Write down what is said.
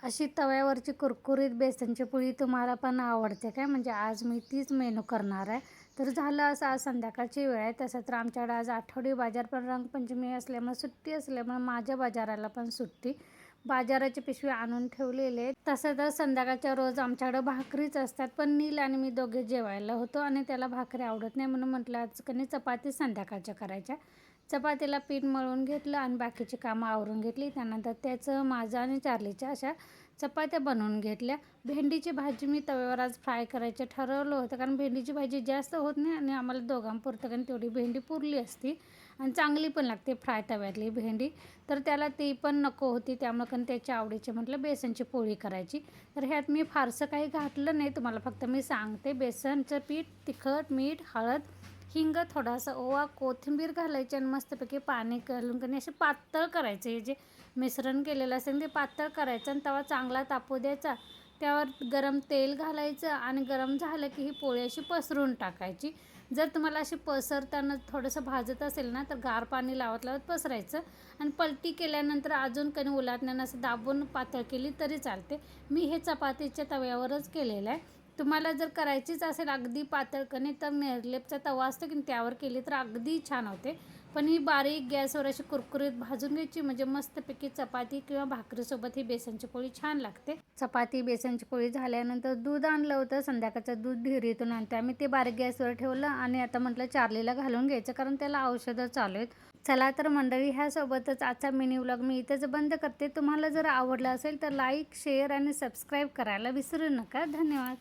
अशी तव्यावरची कुरकुरीत बेसनची पोळी तुम्हाला पण आवडते काय? म्हणजे आज मी तीच मेनू करणार आहे. तर झालं असं, आज संध्याकाळची वेळ आहे. तसं तर आमच्याकडे आज आठवडी बाजार, पण रंगपंचमी असल्यामुळे सुट्टी असल्यामुळे माझ्या बाजाराला पण सुट्टी. बाजाराची पिशवी आणून ठेवलेले आहे. तसं तर संध्याकाळच्या रोज आमच्याकडे भाकरीच असतात, पण नील आणि मी दोघे जेवायला होतो आणि त्याला भाकरी आवडत नाही, म्हणून म्हटलं आज कधी चपाती संध्याकाळच्या करायच्या. चपातीला पीठ मळून घेतलं आणि बाकीची कामं आवरून घेतली. त्यानंतर त्याचं, माझं आणि चार्लीच्या अशा चपात्या बनवून घेतल्या. भेंडीची भाजी मी तव्यावर आज फ्राय करायचं ठरवलं होतं, कारण भेंडीची भाजी जास्त होत नाही आणि आम्हाला दोघांपुरतं, कारण तेवढी भेंडी पुरली असती आणि चांगली पण लागते फ्राय तव्यातली भेंडी. तर त्याला ती पण नको होती, त्यामुळे कारण त्याच्या आवडीचे म्हटलं बेसनची पोळी करायची. तर ह्यात मी फारसं काही घातलं नाही, तुम्हाला फक्त मी सांगते. बेसनचं पीठ, तिखट, मीठ, हळद, हिंग, थोडासा ओवा, कोथिंबीर घालायची आणि मस्तपैकी पाणी घालून कणी असे पातळ करायचं. हे जे मिश्रण केलेलं असेल ते पातळ करायचं आणि तवा चांगला तापू द्यायचा. त्यावर गरम तेल घालायचं आणि गरम झालं की ही पोळी अशी पसरून टाकायची. जर तुम्हाला अशी पसरताना थोडंसं भाजत असेल ना, तर गार पाणी लावत लावत पसरायचं आणि पलटी केल्यानंतर अजून कणी उलटण्यानं असं दाबून पातळ केली तरी चालते. मी हे चपातीच्या तव्यावरच केलेलं आहे. तुम्हाला जर करायचीच असेल अगदी पातळ कणी, तर निर्लेपचा तवा असतो की त्यावर केली तर अगदी छान होते. पण ही बारीक गॅसवर अशी कुरकुरीत भाजून घ्यायची, म्हणजे मस्तपैकी चपाती किंवा भाकरीसोबत ही बेसनची पोळी छान लागते. चपाती बेसनची पोळी झाल्यानंतर दूध आणलं होतं, संध्याकाळचं दूध डेअरीतून आणते आम्ही. ते बारीक गॅसवर ठेवलं आणि आता म्हटलं चार्लीला घालून घ्यायचं, कारण त्याला औषधं चालू आहेत. चला तर मंडळी, ह्यासोबतच आजचा मिनी व्लॉग मी इथंच बंद करते. तुम्हाला जर आवडलं असेल तर लाईक, शेअर आणि सबस्क्राईब करायला विसरू नका. धन्यवाद.